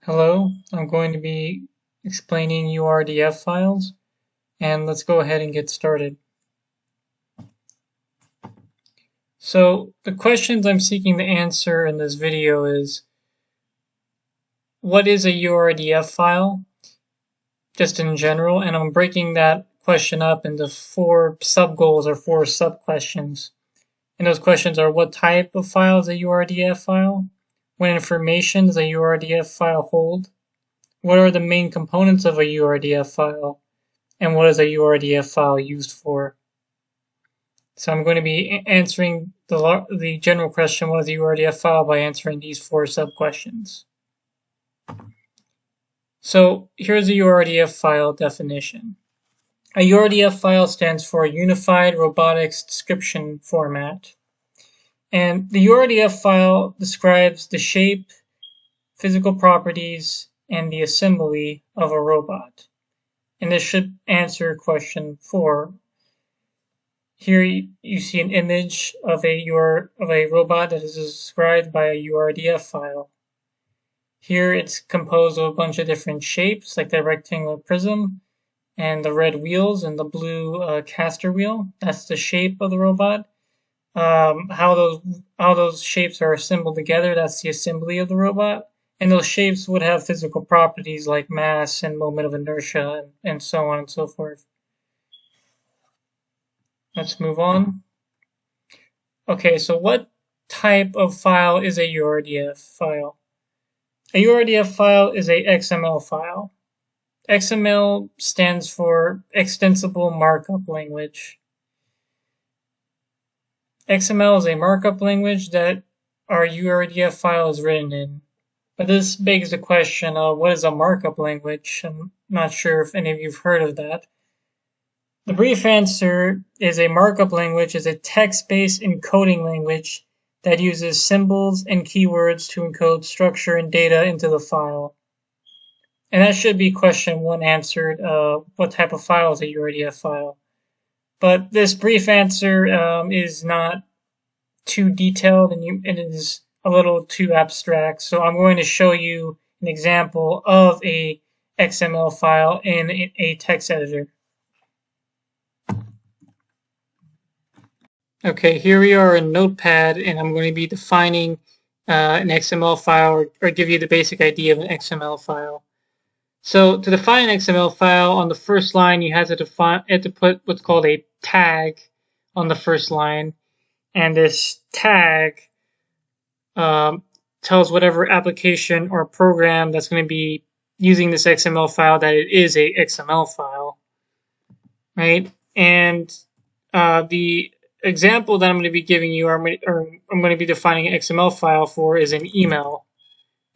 Hello, I'm going to be explaining URDF files, and let's go ahead and get started. So the questions I'm seeking to answer in this video is, what is a URDF file, just in general, and I'm breaking that question up into 4 sub-goals or 4 sub-questions. And those questions are, what type of file is a URDF file? What information does a URDF file hold? What are the main components of a URDF file? And what is a URDF file used for? So I'm going to be answering the general question, what is a URDF file, by answering these 4 sub-questions. So here's a URDF file definition. A URDF file stands for Unified Robotics Description Format. And the URDF file describes the shape, physical properties, and the assembly of a robot. And this should answer question 4. Here you see an image of a robot that is described by a URDF file. Here it's composed of a bunch of different shapes, like the rectangular prism, and the red wheels, and the blue caster wheel. That's the shape of the robot. How those shapes are assembled together, that's the assembly of the robot. And those shapes would have physical properties like mass and moment of inertia, and so on and so forth. Let's move on. Okay, so what type of file is a URDF file? A URDF file is a XML file. XML stands for Extensible Markup Language. XML is a markup language that our URDF file is written in. But this begs the question of, what is a markup language? I'm not sure if any of you have heard of that. The brief answer is a markup language is a text-based encoding language that uses symbols and keywords to encode structure and data into the file. And that should be question 1 answered, what type of file is a URDF file? But this brief answer is not too detailed, and it is a little too abstract. So I'm going to show you an example of a XML file in a text editor. Okay, here we are in Notepad, and I'm going to be defining an XML file, or give you the basic idea of an XML file. So to define an XML file, on the first line, you have to put what's called a tag on the first line, and this tag tells whatever application or program that's going to be using this XML file that it is a XML file, right? And the example that I'm going to be giving you, or I'm going to be defining an XML file for, is an email,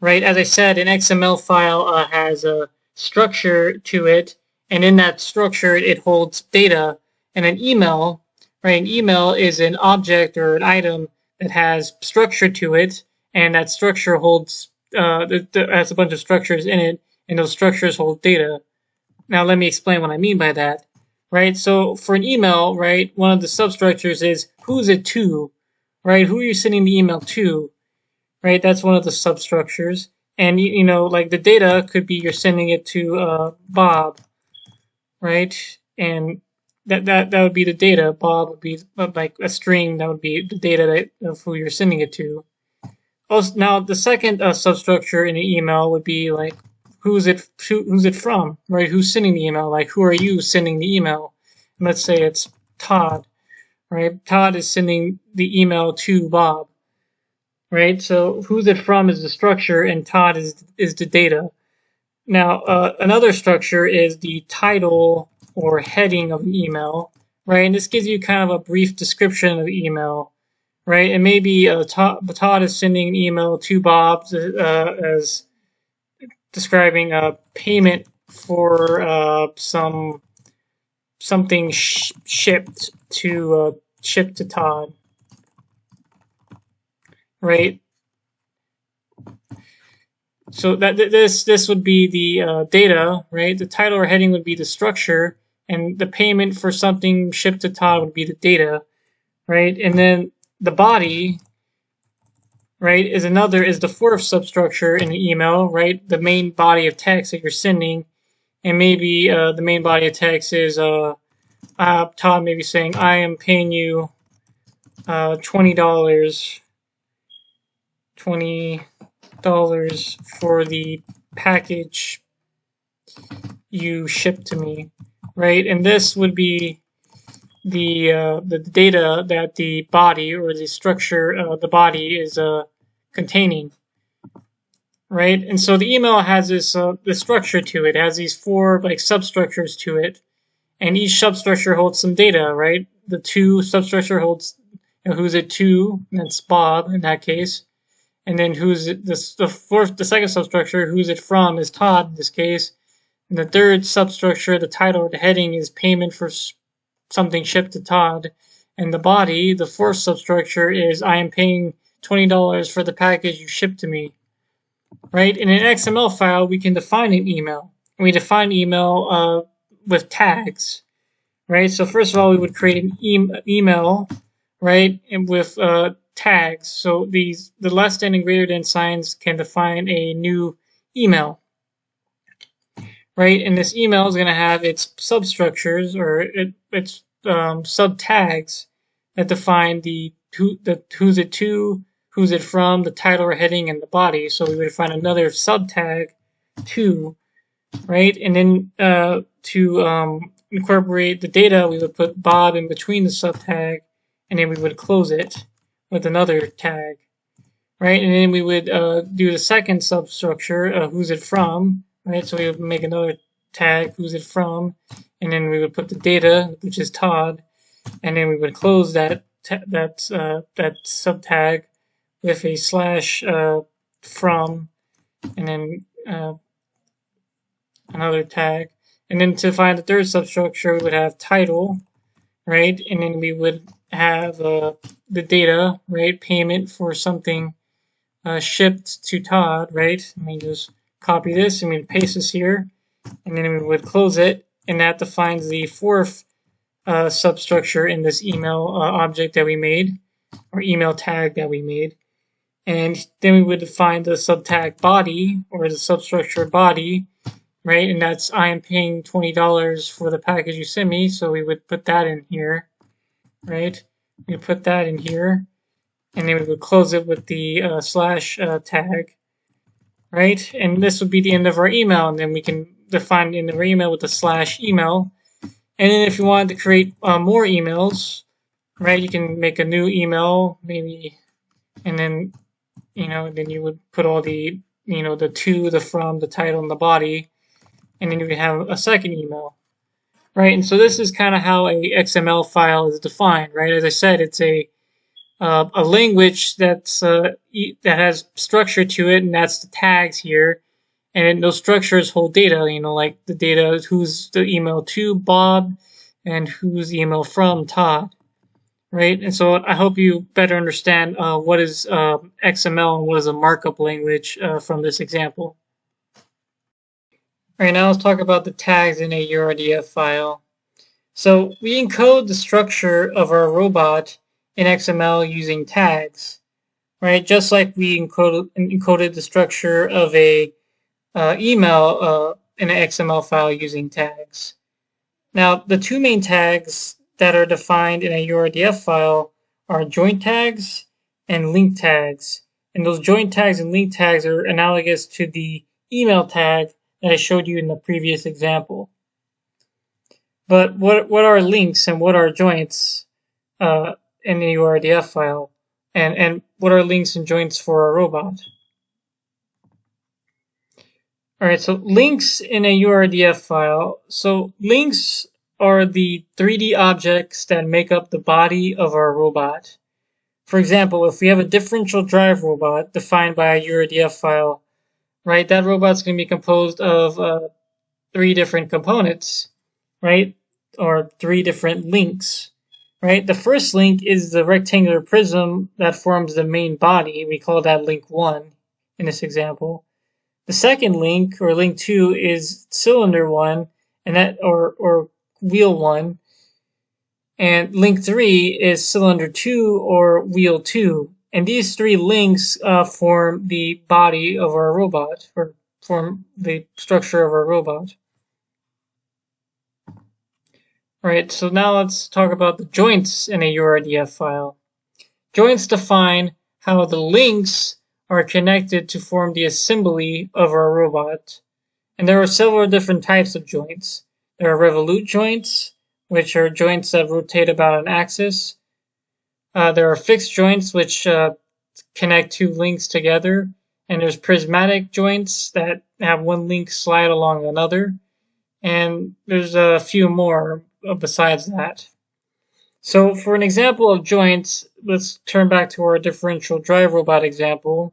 right? As I said, an XML file has a structure to it, and in that structure, it holds data. And an email, right? An email is an object or an item that has structure to it, and that structure holds has a bunch of structures in it, and those structures hold data. Now, let me explain what I mean by that. Right, so for an email, right, one of the substructures is who's it to, right? Who are you sending the email to, right? That's one of the substructures. And you know, like the data could be you're sending it to Bob, right? And that would be the data. Bob would be like a string. That would be the data of who you're sending it to. Also, now the second substructure in an email would be like, who's it from, right? Who's sending the email? Like, who are you sending the email? And let's say it's Todd, right? Todd is sending the email to Bob, right? So who's it from is the structure, and Todd is the data. Now, another structure is the title or heading of an email, right? And this gives you kind of a brief description of the email, right? And maybe Todd is sending an email to Bob as describing a payment for something shipped to Todd, right? So that this would be the data, right? The title or heading would be the structure, and the payment for something shipped to Todd would be the data, right? And then the body right, is the fourth substructure in an email, right? The main body of text that you're sending, and maybe the main body of text is Todd maybe saying, I am paying you $20 for the package you shipped to me, right? And this would be the data that the body or the structure of the body is containing, right? And so the email has this the structure to it. It has these four like substructures to it, and each substructure holds some data, right? The to substructure holds who's it to, that's Bob in that case, and then who's it, the second substructure, who's it from, is Todd in this case, and the third substructure, the title or the heading, is payment for something shipped to Todd, and the body, the fourth substructure, is I am paying $20 for the package you shipped to me, right? In an XML file, we can define an email. We define email with tags, right? So first of all, we would create an email, right, and with tags. So the less than and greater than signs can define a new email, right? And this email is going to have its substructures or its sub tags that define the who's it to, who's it from, the title or heading, and the body. So we would find another sub tag to, right? And then to incorporate the data, we would put Bob in between the sub tag, and then we would close it with another tag, right? And then we would do the second substructure, who's it from, right? So we would make another tag, who's it from, and then we would put the data, which is Todd, and then we would close that sub tag with a slash from, and then another tag. And then to find the third substructure, we would have title, right? And then we would have the data, right? Payment for something shipped to Todd, right? Let me just copy this and we paste this here, and then we would close it, and that defines the fourth substructure in this email object that we made, or email tag that we made. And then we would define the subtag body, or the substructure body, right? And that's I am paying $20 for the package you sent me, so we would put that in here, right? We would put that in here, and then we would close it with the slash tag, right? And this would be the end of our email, and then we can define the end of our email with the slash email. And then if you wanted to create more emails, right, you can make a new email, maybe, and then, then you would put all the, the to, the from, the title, and the body, and then you would have a second email, right? And so this is kind of how a XML file is defined, right? As I said, it's a language that's that has structure to it, and that's the tags here. And those structures hold data, like the data, who's the email to Bob, and who's the email from Todd, right? And so I hope you better understand what is XML and what is a markup language from this example. All right, now let's talk about the tags in a URDF file. So we encode the structure of our robot in XML using tags, right? Just like we encoded the structure of a email in an XML file using tags. Now, the two main tags that are defined in a URDF file are joint tags and link tags. And those joint tags and link tags are analogous to the email tag that I showed you in the previous example. But what are links and what are joints in a URDF file? And what are links and joints for a robot? All right, so links in a URDF file. So links are the 3D objects that make up the body of our robot. For example, if we have a differential drive robot defined by a URDF file, right, that robot's going to be composed of 3 different components, right, or 3 different links, right? The first link is the rectangular prism that forms the main body. We call that link 1 in this example. The second link, or link 2, is cylinder 1, and that or wheel 1. And link 3 is cylinder 2 or wheel 2. And these three links form the body of our robot, or form the structure of our robot. Alright, so now let's talk about the joints in a URDF file. Joints define how the links are connected to form the assembly of our robot. And there are several different types of joints. There are revolute joints, which are joints that rotate about an axis. There are fixed joints, which connect two links together. And there's prismatic joints that have one link slide along another. And there's a few more besides that. So for an example of joints, let's turn back to our differential drive robot example,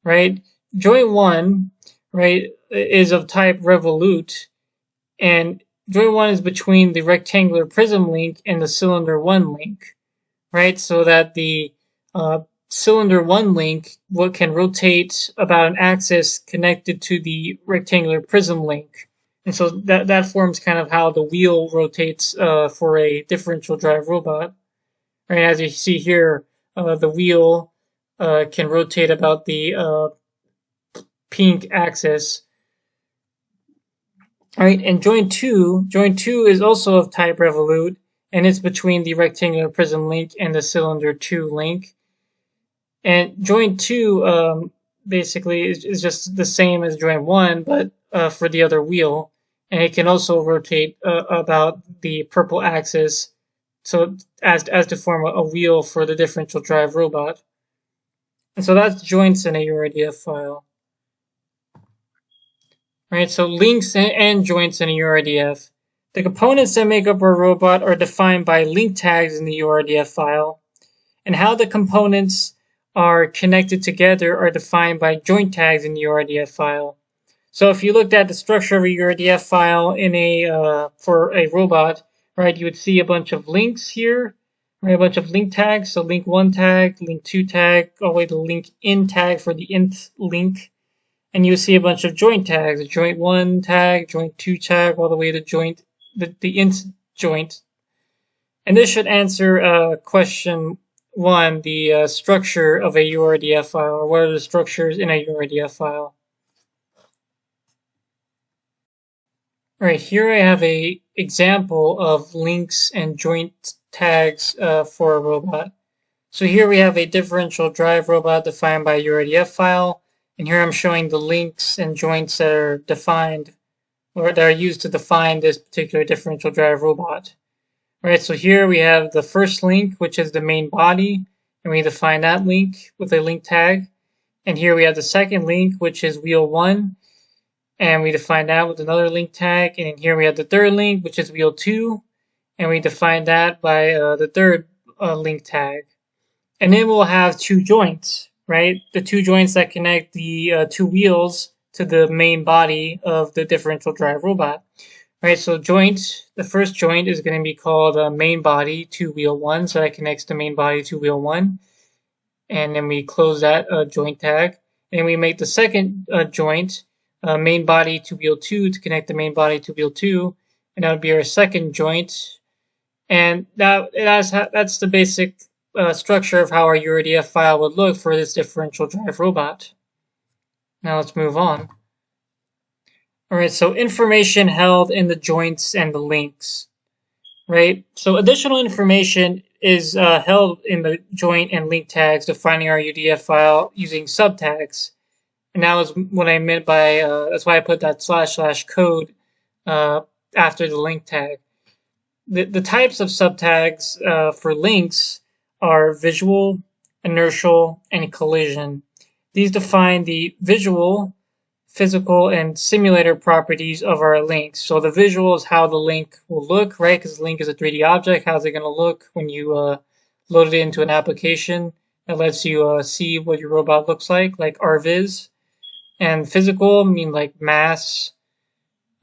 right? Joint 1, right, is of type revolute, and joint 1 is between the rectangular prism link and the cylinder 1 link, right? So that the cylinder 1 link can rotate about an axis connected to the rectangular prism link. And so that forms kind of how the wheel rotates for a differential drive robot. Right, as you see here, the wheel can rotate about the pink axis. All right, and joint 2 is also of type revolute, and it's between the rectangular prism link and the cylinder 2 link. And joint 2 basically is just the same as joint 1, but for the other wheel. And it can also rotate about the purple axis, so as to form a wheel for the differential drive robot. And so that's joints in a URDF file. Right, so links and joints in a URDF. The components that make up our robot are defined by link tags in the URDF file, and how the components are connected together are defined by joint tags in the URDF file. So if you looked at the structure of a URDF file in for a robot, right, you would see a bunch of links here, right, a bunch of link tags. So link 1 tag, link 2 tag, all the way to link in tag for the int link. And you see a bunch of joint tags, a joint 1 tag, joint 2 tag, all the way to the int joint. And this should answer question 1, the structure of a URDF file, or what are the structures in a URDF file. Alright, here I have a example of links and joint tags for a robot. So here we have a differential drive robot defined by a URDF file, and here I'm showing the links and joints that are defined, or that are used to define this particular differential drive robot. Alright, so here we have the first link, which is the main body, and we define that link with a link tag. And here we have the second link, which is wheel 1, and we define that with another link tag. And here we have the third link, which is wheel 2, and we define that by the third link tag. And then we'll have two joints, right? The two joints that connect the two wheels to the main body of the differential drive robot. Right, so the first joint is going to be called main body to wheel 1, so that connects the main body to wheel 1. And then we close that joint tag. And we make the second joint main body to wheel 2 to connect the main body to wheel 2. And that would be our second joint. And that's the basic structure of how our URDF file would look for this differential drive robot. Now let's move on. Alright, so information held in the joints and the links, right? So additional information is held in the joint and link tags defining our UDF file using subtags. And that was what I meant by, that's why I put that / code after the link tag. The types of subtags for links are visual, inertial, and collision. These define the visual, physical, and simulator properties of our links. So the visual is how the link will look, right? Because the link is a 3D object. How's it going to look when you load it into an application that lets you see what your robot looks like RViz. And physical mean like mass,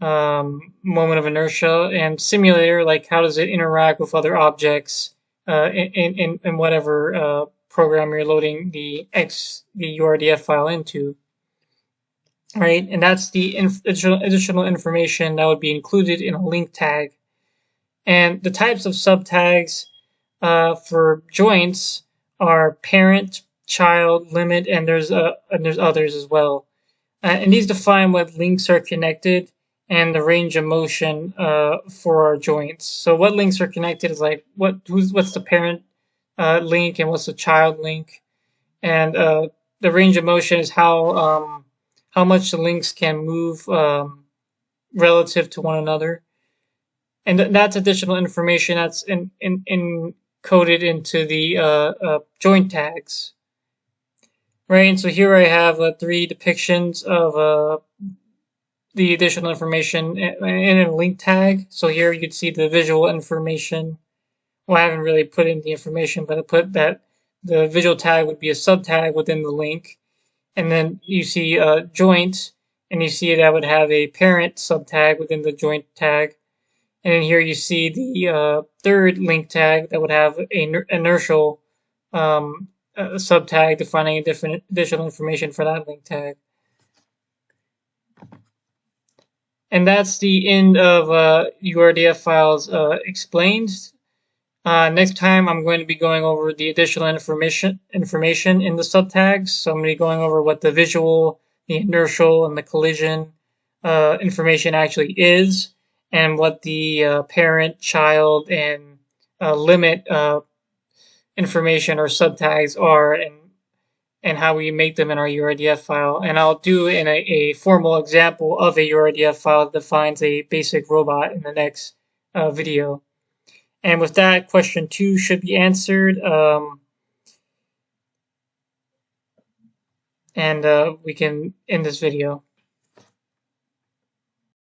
moment of inertia, and simulator, like how does it interact with other objects in whatever program you're loading the URDF file into. Right, and that's the additional information that would be included in a link tag. And the types of subtags for joints are parent, child, limit, and there's others as well. And these define what links are connected and the range of motion for our joints. So what links are connected is like what's the parent link and what's the child link, and the range of motion is how much the links can move relative to one another, and that's additional information that's encoded into the joint tags. Right, and so here I have 3 depictions of the additional information in a link tag. So here you can see the visual information. Well, I haven't really put in the information, but I put that the visual tag would be a subtag within the link. And then you see joint, and you see that would have a parent subtag within the joint tag. And then here you see the third link tag that would have a inertial subtag defining different additional information for that link tag. And that's the end of URDF files explained. Next time I'm going to be going over the additional information in the subtags. So I'm going to be going over what the visual, the inertial, and the collision information actually is, and what the parent, child, and limit information or subtags are, and how we make them in our URDF file. And I'll do in a formal example of a URDF file that defines a basic robot in the next video. And with that, question 2 should be answered. And we can end this video.